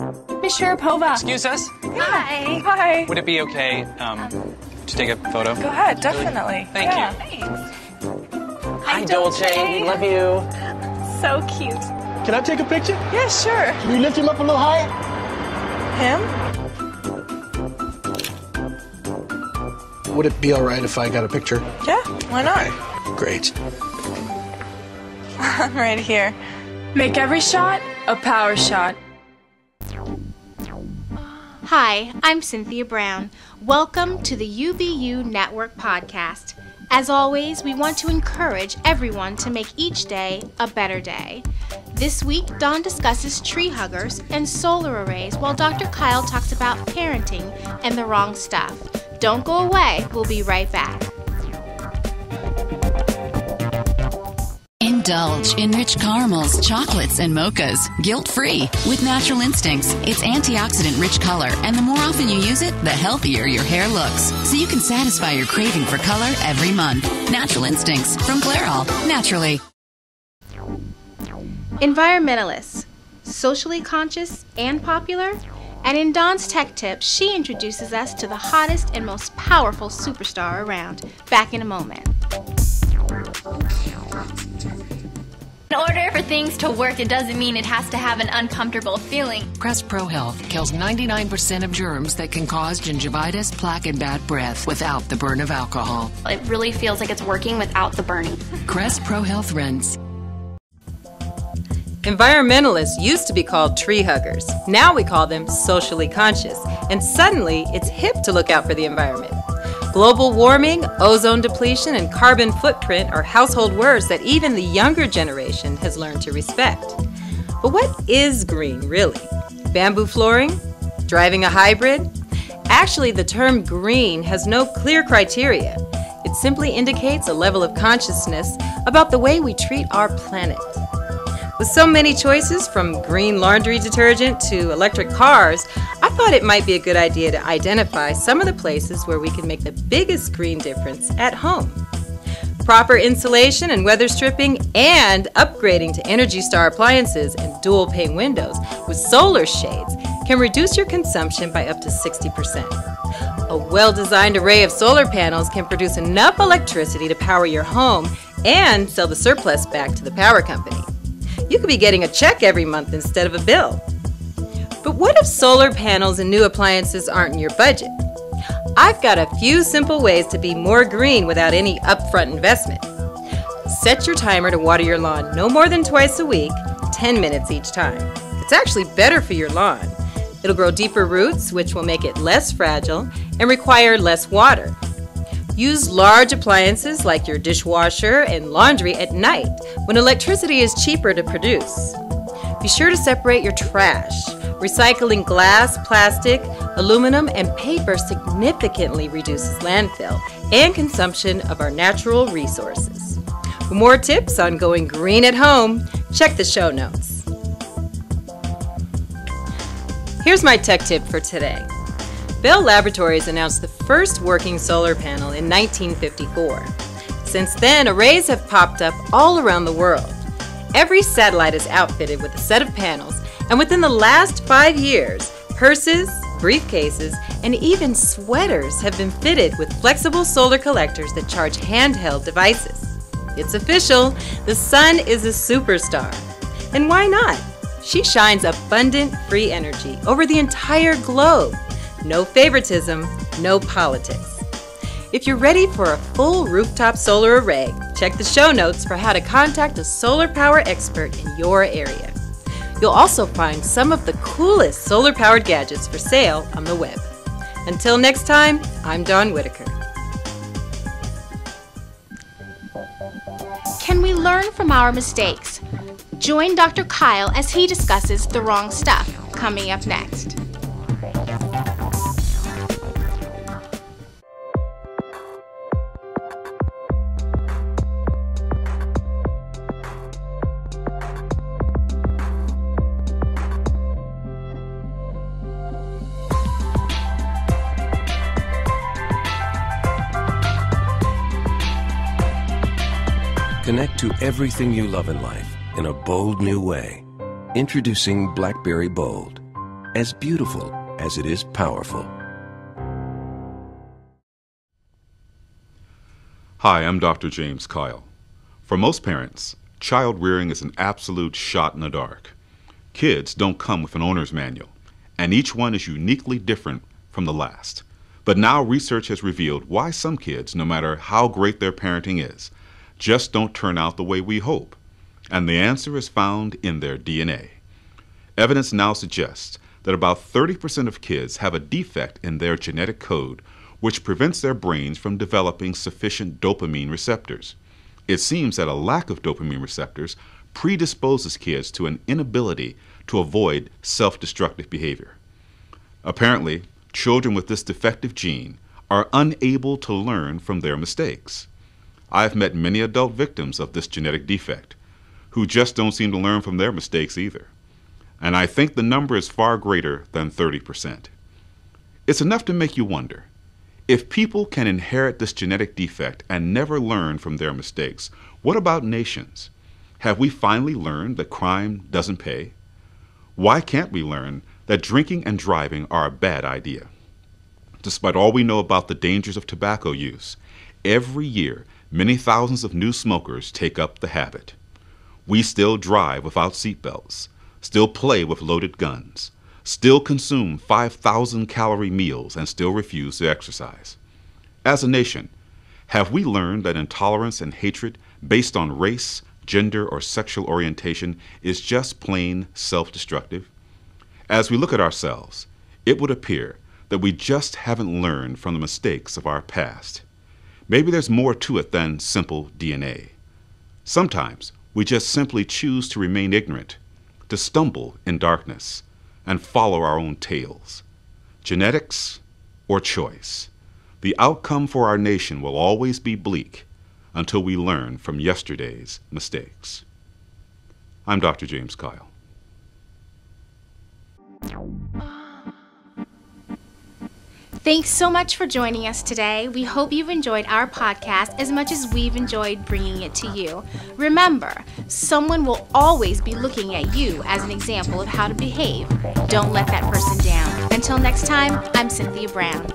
Miss Sharapova. Excuse us? Hi. Hi. Would it be okay to take a photo? Go ahead, definitely. Thank you. Thanks. Hi, Dolce. We love you. So cute. Can I take a picture? Yeah, sure. Can you lift him up a little higher? Him? Would it be all right if I got a picture? Yeah, why not? Great. I'm right here. Make every shot a power shot. Hi, I'm Cynthia Brown. Welcome to the UBU Network podcast. As always, we want to encourage everyone to make each day a better day. This week, Dawn discusses tree huggers and solar arrays, while Dr. Kyle talks about parenting and the wrong stuff. Don't go away. We'll be right back. Indulge in rich caramels, chocolates, and mochas, guilt-free. With Natural Instincts, it's antioxidant-rich color, and the more often you use it, the healthier your hair looks. So you can satisfy your craving for color every month. Natural Instincts from Clairol, naturally. Environmentalists, socially conscious and popular? And in Dawn's Tech Tip, she introduces us to the hottest and most powerful superstar around. Back in a moment. In order for things to work, it doesn't mean it has to have an uncomfortable feeling. Crest Pro Health kills 99% of germs that can cause gingivitis, plaque, and bad breath without the burn of alcohol. It really feels like it's working without the burning. Crest Pro Health Rinse. Environmentalists used to be called tree huggers. Now we call them socially conscious. And suddenly, it's hip to look out for the environment. Global warming, ozone depletion, and carbon footprint are household words that even the younger generation has learned to respect. But what is green, really? Bamboo flooring? Driving a hybrid? Actually, the term green has no clear criteria. It simply indicates a level of consciousness about the way we treat our planet. With so many choices, from green laundry detergent to electric cars, I thought it might be a good idea to identify some of the places where we can make the biggest green difference at home. Proper insulation and weather stripping and upgrading to Energy Star appliances and dual pane windows with solar shades can reduce your consumption by up to 60%. A well-designed array of solar panels can produce enough electricity to power your home and sell the surplus back to the power company. You could be getting a check every month instead of a bill. But what if solar panels and new appliances aren't in your budget? I've got a few simple ways to be more green without any upfront investment. Set your timer to water your lawn no more than twice a week, 10 minutes each time. It's actually better for your lawn. It'll grow deeper roots, which will make it less fragile and require less water. Use large appliances like your dishwasher and laundry at night when electricity is cheaper to produce. Be sure to separate your trash. Recycling glass, plastic, aluminum, and paper significantly reduces landfill and consumption of our natural resources. For more tips on going green at home, check the show notes. Here's my tech tip for today. Bell Laboratories announced the first working solar panel in 1954. Since then, arrays have popped up all around the world. Every satellite is outfitted with a set of panels, and within the last 5 years, purses, briefcases, and even sweaters have been fitted with flexible solar collectors that charge handheld devices. It's official, the sun is a superstar. And why not? She shines abundant free energy over the entire globe. No favoritism, no politics. If you're ready for a full rooftop solar array, check the show notes for how to contact a solar power expert in your area. You'll also find some of the coolest solar-powered gadgets for sale on the web. Until next time, I'm Dawn Whitaker. Can we learn from our mistakes? Join Dr. Kyle as he discusses the wrong stuff, coming up next. Connect to everything you love in life in a bold new way. Introducing BlackBerry Bold. as beautiful as it is powerful. Hi, I'm Dr. James Kyle. For most parents, child rearing is an absolute shot in the dark. Kids don't come with an owner's manual, and each one is uniquely different from the last. But now research has revealed why some kids, no matter how great their parenting is, just don't turn out the way we hope. And the answer is found in their DNA. Evidence now suggests that about 30% of kids have a defect in their genetic code, which prevents their brains from developing sufficient dopamine receptors. It seems that a lack of dopamine receptors predisposes kids to an inability to avoid self-destructive behavior. Apparently, children with this defective gene are unable to learn from their mistakes. I've met many adult victims of this genetic defect who just don't seem to learn from their mistakes either. And I think the number is far greater than 30%. It's enough to make you wonder, if people can inherit this genetic defect and never learn from their mistakes, what about nations? Have we finally learned that crime doesn't pay? Why can't we learn that drinking and driving are a bad idea? Despite all we know about the dangers of tobacco use, every year many thousands of new smokers take up the habit. We still drive without seatbelts, still play with loaded guns, still consume 5,000-calorie meals, and still refuse to exercise. As a nation, have we learned that intolerance and hatred based on race, gender, or sexual orientation is just plain self-destructive? As we look at ourselves, it would appear that we just haven't learned from the mistakes of our past. Maybe there's more to it than simple DNA. Sometimes we just simply choose to remain ignorant, to stumble in darkness, and follow our own tails. Genetics or choice? The outcome for our nation will always be bleak until we learn from yesterday's mistakes. I'm Dr. James Kyle. Thanks so much for joining us today. We hope you've enjoyed our podcast as much as we've enjoyed bringing it to you. Remember, someone will always be looking at you as an example of how to behave. Don't let that person down. Until next time, I'm Cynthia Brown.